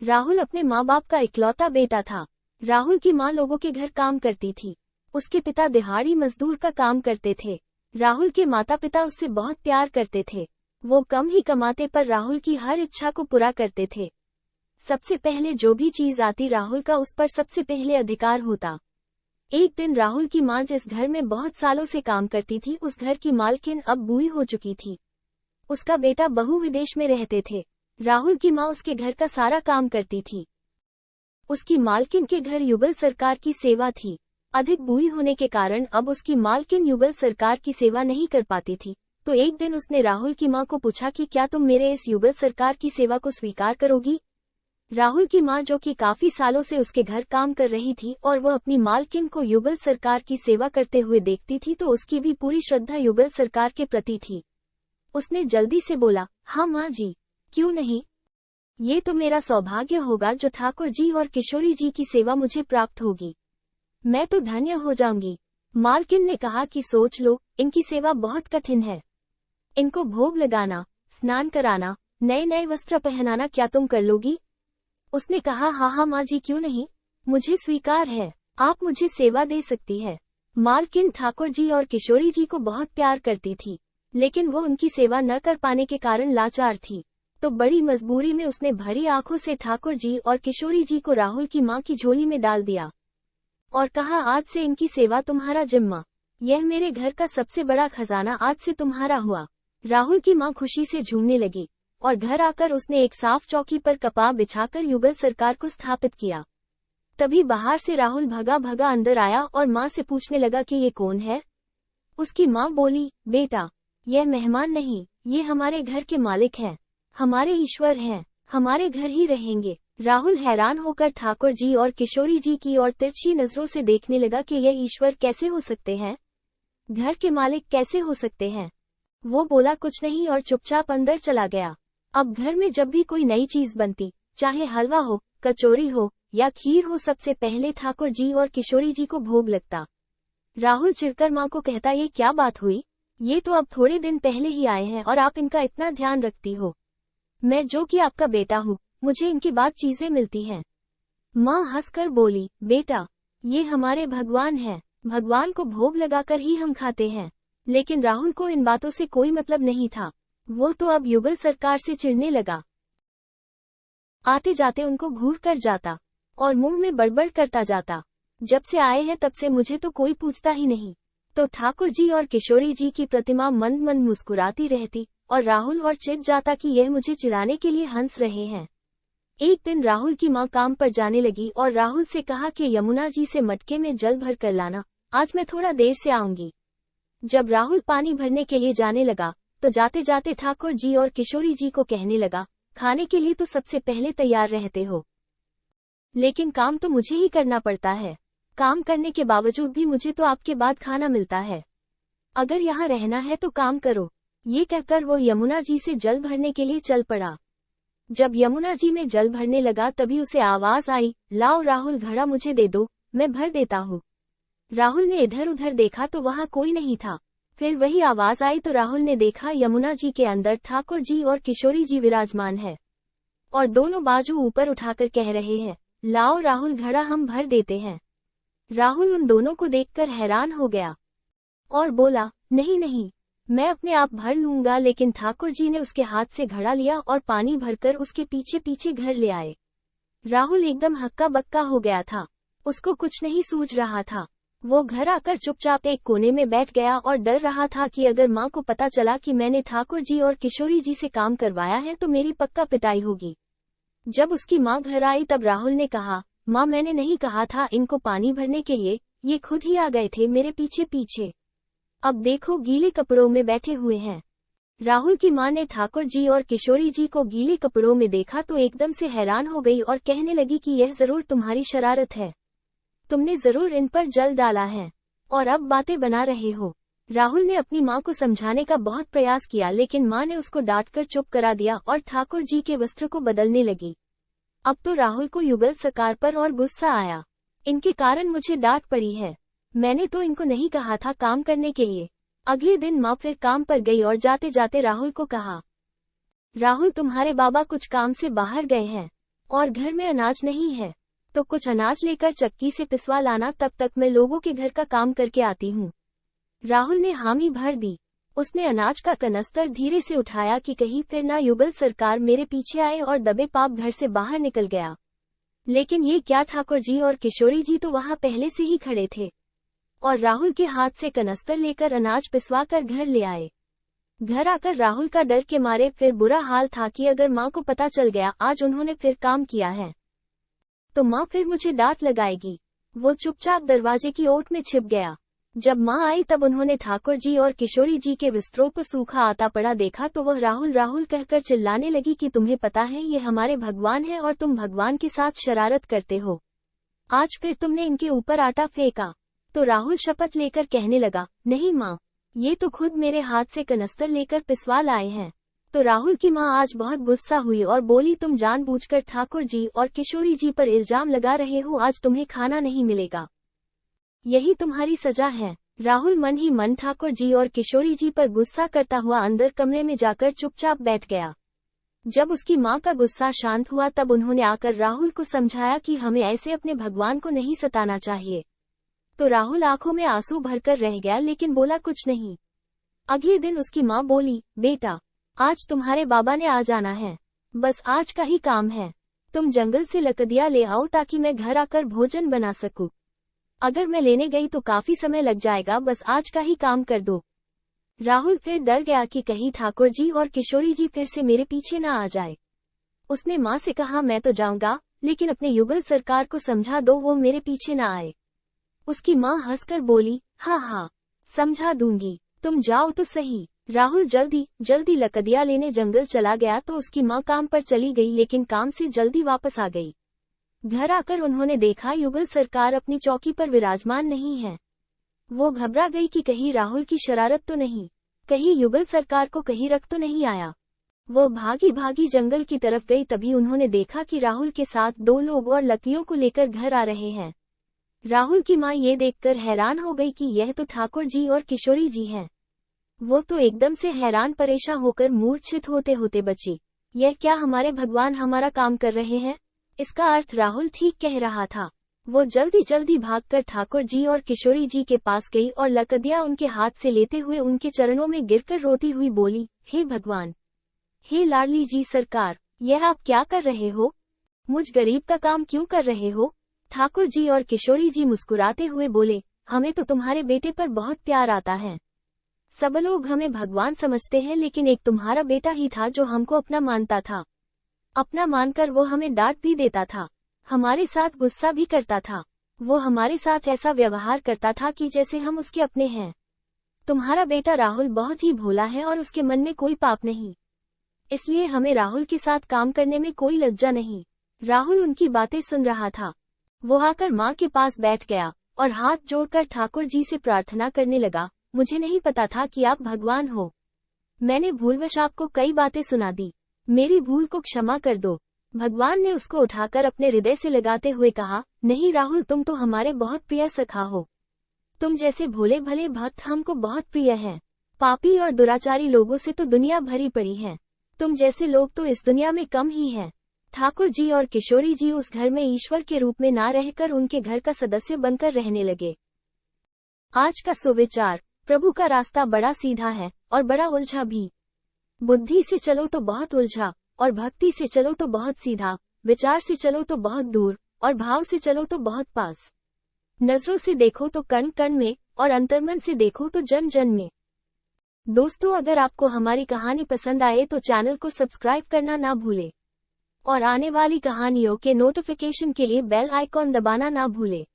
राहुल अपने माँ बाप का इकलौता बेटा था। राहुल की माँ लोगों के घर काम करती थी। उसके पिता दिहाड़ी मजदूर का काम करते थे। राहुल के माता पिता उससे बहुत प्यार करते थे। वो कम ही कमाते पर राहुल की हर इच्छा को पूरा करते थे। सबसे पहले जो भी चीज आती राहुल का उस पर सबसे पहले अधिकार होता। एक दिन राहुल की माँ जिस घर में बहुत सालों से काम करती थी उस घर की मालकिन अब बूढ़ी हो चुकी थी। उसका बेटा बहू विदेश में रहते थे। राहुल की माँ उसके घर का सारा काम करती थी। उसकी मालकिन के घर युगल सरकार की सेवा थी। अधिक बूढ़ी होने के कारण अब उसकी मालकिन युगल सरकार की सेवा नहीं कर पाती थी। तो एक दिन उसने राहुल की माँ को पूछा कि क्या तुम मेरे इस युगल सरकार की सेवा को स्वीकार करोगी। राहुल की माँ जो कि काफी सालों से उसके घर काम कर रही थी और वह अपनी मालकिन को युगल सरकार की सेवा करते हुए देखती थी तो उसकी भी पूरी श्रद्धा युगल सरकार के प्रति थी। उसने जल्दी से बोला, हाँ माँ जी, क्यों नहीं। ये तो मेरा सौभाग्य होगा जो ठाकुर जी और किशोरी जी की सेवा मुझे प्राप्त होगी। मैं तो धन्य हो जाऊंगी। मालकिन ने कहा कि सोच लो, इनकी सेवा बहुत कठिन है। इनको भोग लगाना, स्नान कराना, नए नए वस्त्र पहनाना क्या तुम कर लोगी। उसने कहा, हाँ हाँ माँ जी, क्यों नहीं, मुझे स्वीकार है, आप मुझे सेवा दे सकती है। मालकिन ठाकुर जी और किशोरी जी को बहुत प्यार करती थी, लेकिन वो उनकी सेवा न कर पाने के कारण लाचार थी। तो बड़ी मजबूरी में उसने भरी आंखों से ठाकुर जी और किशोरी जी को राहुल की माँ की झोली में डाल दिया और कहा, आज से इनकी सेवा तुम्हारा जिम्मा। यह मेरे घर का सबसे बड़ा खजाना आज से तुम्हारा हुआ। राहुल की माँ खुशी से झूमने लगी और घर आकर उसने एक साफ चौकी पर कपड़ा बिछाकर युगल सरकार को स्थापित किया। तभी बाहर से राहुल भगा भगा अंदर आया और माँ से पूछने लगा कि ये कौन है। उसकी माँ बोली, बेटा, यह मेहमान नहीं, ये हमारे घर के मालिक हैं, हमारे ईश्वर हैं, हमारे घर ही रहेंगे। राहुल हैरान होकर ठाकुर जी और किशोरी जी की ओर तिरछी नजरों से देखने लगा कि यह ईश्वर कैसे हो सकते हैं, घर के मालिक कैसे हो सकते हैं। वो बोला कुछ नहीं और चुपचाप अंदर चला गया। अब घर में जब भी कोई नई चीज बनती, चाहे हलवा हो, कचौरी हो या खीर हो, सबसे पहले ठाकुर जी और किशोरी जी को भोग लगता। राहुल चिढ़कर माँ को कहता, ये क्या बात हुई, ये तो अब थोड़े दिन पहले ही आए हैं और आप इनका इतना ध्यान रखती हो। मैं जो कि आपका बेटा हूँ, मुझे इनकी बात चीजें मिलती हैं। माँ हंसकर बोली, बेटा, ये हमारे भगवान हैं, भगवान को भोग लगाकर ही हम खाते हैं। लेकिन राहुल को इन बातों से कोई मतलब नहीं था। वो तो अब युगल सरकार से चिढ़ने लगा। आते जाते उनको घूर कर जाता और मुंह में बड़बड़ करता जाता, जब से आए हैं तब से मुझे तो कोई पूछता ही नहीं। तो ठाकुर जी और किशोरी जी की प्रतिमा मंद मंद मुस्कुराती रहती और राहुल और चिढ़ जाता कि यह मुझे चिढ़ाने के लिए हंस रहे हैं। एक दिन राहुल की माँ काम पर जाने लगी और राहुल से कहा कि यमुना जी से मटके में जल भर कर लाना, आज मैं थोड़ा देर से आऊंगी। जब राहुल पानी भरने के लिए जाने लगा तो जाते जाते ठाकुर जी और किशोरी जी को कहने लगा, खाने के लिए तो सबसे पहले तैयार रहते हो, लेकिन काम तो मुझे ही करना पड़ता है। काम करने के बावजूद भी मुझे तो आपके बाद खाना मिलता है। अगर यहाँ रहना है तो काम करो। ये कहकर वो यमुना जी से जल भरने के लिए चल पड़ा। जब यमुना जी में जल भरने लगा तभी उसे आवाज आई, लाओ राहुल, घड़ा मुझे दे दो, मैं भर देता हूँ। राहुल ने इधर उधर देखा तो वहाँ कोई नहीं था। फिर वही आवाज आई तो राहुल ने देखा यमुना जी के अंदर ठाकुर जी और किशोरी जी विराजमान है और दोनों बाजू ऊपर उठाकर कह रहे हैं, लाओ राहुल, घड़ा हम भर देते हैं। राहुल उन दोनों को देखकर हैरान हो गया और बोला, नहीं नहीं, मैं अपने आप भर लूंगा। लेकिन ठाकुर जी ने उसके हाथ से घड़ा लिया और पानी भरकर उसके पीछे पीछे घर ले आए। राहुल एकदम हक्का बक्का हो गया था, उसको कुछ नहीं सूझ रहा था। वो घर आकर चुपचाप एक कोने में बैठ गया और डर रहा था कि अगर माँ को पता चला कि मैंने ठाकुर जी और किशोरी जी से काम करवाया है तो मेरी पक्का पिटाई होगी। जब उसकी माँ घर आई तब राहुल ने कहा, माँ, मैंने नहीं कहा था इनको पानी भरने के लिए, ये खुद ही आ गए थे मेरे पीछे पीछे। अब देखो, गीले कपड़ों में बैठे हुए हैं। राहुल की माँ ने ठाकुर जी और किशोरी जी को गीले कपड़ों में देखा तो एकदम से हैरान हो गई और कहने लगी कि यह जरूर तुम्हारी शरारत है, तुमने जरूर इन पर जल डाला है और अब बातें बना रहे हो। राहुल ने अपनी माँ को समझाने का बहुत प्रयास किया लेकिन माँ ने उसको डांटकर चुप करा दिया और ठाकुर जी के वस्त्र को बदलने लगी। अब तो राहुल को युगल सरकार पर और गुस्सा आया, इनके कारण मुझे डांट पड़ी है, मैंने तो इनको नहीं कहा था काम करने के लिए। अगले दिन माँ फिर काम पर गई और जाते जाते राहुल को कहा, राहुल, तुम्हारे बाबा कुछ काम से बाहर गए हैं, और घर में अनाज नहीं है, तो कुछ अनाज लेकर चक्की से पिसवा लाना, तब तक मैं लोगों के घर का काम करके आती हूँ। राहुल ने हामी भर दी। उसने अनाज का कनस्तर धीरे से उठाया कि कहीं फिर ना युगल सरकार मेरे पीछे आए, और दबे पाप घर से बाहर निकल गया। लेकिन ये क्या, ठाकुर जी और किशोरी जी तो वहाँ पहले से ही खड़े थे और राहुल के हाथ से कनस्तर लेकर अनाज पिसवा कर घर ले आए। घर आकर राहुल का डर के मारे फिर बुरा हाल था कि अगर माँ को पता चल गया आज उन्होंने फिर काम किया है तो माँ फिर मुझे डांट लगाएगी। वो चुपचाप दरवाजे की ओट में छिप गया। जब माँ आई तब उन्होंने ठाकुर जी और किशोरी जी के बिस्तरों पर सूखा आता पड़ा देखा तो वह राहुल राहुल कहकर चिल्लाने लगी कि तुम्हें पता है ये हमारे भगवान है और तुम भगवान के साथ शरारत करते हो। आज फिर तुमने इनके ऊपर आटा फेंका। तो राहुल शपथ लेकर कहने लगा, नहीं माँ, ये तो खुद मेरे हाथ से कनस्तर लेकर पिसवा लाए हैं। तो राहुल की माँ आज बहुत गुस्सा हुई और बोली, तुम जानबूझकर ठाकुर जी और किशोरी जी पर इल्जाम लगा रहे हो, आज तुम्हें खाना नहीं मिलेगा, यही तुम्हारी सजा है। राहुल मन ही मन ठाकुर जी और किशोरी जी पर गुस्सा करता हुआ अंदर कमरे में जाकर चुपचाप बैठ गया। जब उसकी माँ का गुस्सा शांत हुआ तब उन्होंने आकर राहुल को समझाया कि हमें ऐसे अपने भगवान को नहीं सताना चाहिए। तो राहुल आंखों में आंसू भरकर रह गया लेकिन बोला कुछ नहीं। अगले दिन उसकी माँ बोली, बेटा आज तुम्हारे बाबा ने आ जाना है, बस आज का ही काम है, तुम जंगल से लकड़ियाँ ले आओ ताकि मैं घर आकर भोजन बना सकूं। अगर मैं लेने गई तो काफी समय लग जाएगा, बस आज का ही काम कर दो। राहुल फिर डर गया कि कहीं ठाकुर जी और किशोरी जी फिर से मेरे पीछे ना आ जाए। उसने माँ से कहा, मैं तो जाऊंगा लेकिन अपने युगल सरकार को समझा दो वो मेरे पीछे ना आए। उसकी माँ हंसकर बोली, हाँ हाँ समझा दूंगी, तुम जाओ तो सही। राहुल जल्दी लकड़ियाँ लेने जंगल चला गया तो उसकी माँ काम पर चली गई लेकिन काम से जल्दी वापस आ गई। घर आकर उन्होंने देखा युगल सरकार अपनी चौकी पर विराजमान नहीं है। वो घबरा गई कि कहीं राहुल की शरारत तो नहीं, कहीं युगल सरकार को कहीं रख तो नहीं आया। वो भागी भागी जंगल की तरफ गई, तभी उन्होंने देखा कि राहुल के साथ 2 लोग और लकड़ियों को लेकर घर आ रहे हैं। राहुल की माँ ये देखकर हैरान हो गई कि यह तो ठाकुर जी और किशोरी जी हैं। वो तो एकदम से हैरान परेशान होकर मूर्छित होते होते बची। यह क्या, हमारे भगवान हमारा काम कर रहे हैं? इसका अर्थ राहुल ठीक कह रहा था। वो जल्दी भागकर ठाकुर जी और किशोरी जी के पास गई और लकड़ियाँ उनके हाथ से लेते हुए उनके चरणों में गिरकर रोती हुई बोली, हे भगवान, हे लाडली जी सरकार, यह आप क्या कर रहे हो? मुझ गरीब का काम क्यों कर रहे हो? ठाकुर जी और किशोरी जी मुस्कुराते हुए बोले, हमें तो तुम्हारे बेटे पर बहुत प्यार आता है। सब लोग हमें भगवान समझते हैं लेकिन एक तुम्हारा बेटा ही था जो हमको अपना मानता था। अपना मानकर वो हमें डांट भी देता था, हमारे साथ गुस्सा भी करता था। वो हमारे साथ ऐसा व्यवहार करता था कि जैसे हम उसके अपने हैं। तुम्हारा बेटा राहुल बहुत ही भोला है और उसके मन में कोई पाप नहीं, इसलिए हमें राहुल के साथ काम करने में कोई लज्जा नहीं। राहुल उनकी बातें सुन रहा था। वो आकर माँ के पास बैठ गया और हाथ जोड़कर ठाकुर जी से प्रार्थना करने लगा, मुझे नहीं पता था कि आप भगवान हो। मैंने भूलवश आपको कई बातें सुना दी, मेरी भूल को क्षमा कर दो। भगवान ने उसको उठाकर अपने हृदय से लगाते हुए कहा, नहीं राहुल, तुम तो हमारे बहुत प्रिय सखा हो। तुम जैसे भोले भले भक्त हमको बहुत प्रिय हैं। पापी और दुराचारी लोगों से तो दुनिया भरी पड़ी है, तुम जैसे लोग तो इस दुनिया में कम ही हैं। ठाकुर जी और किशोरी जी उस घर में ईश्वर के रूप में ना रहकर उनके घर का सदस्य बनकर रहने लगे। आज का सुविचार, प्रभु का रास्ता बड़ा सीधा है और बड़ा उलझा भी। बुद्धि से चलो तो बहुत उलझा और भक्ति से चलो तो बहुत सीधा, विचार से चलो तो बहुत दूर और भाव से चलो तो बहुत पास। नजरों से देखो तो कण कण में और अंतर्मन से देखो तो जन जन में। दोस्तों, अगर आपको हमारी कहानी पसंद आए तो चैनल को सब्सक्राइब करना ना भूले और आने वाली कहानियों के नोटिफिकेशन के लिए बेल आइकॉन दबाना ना भूले।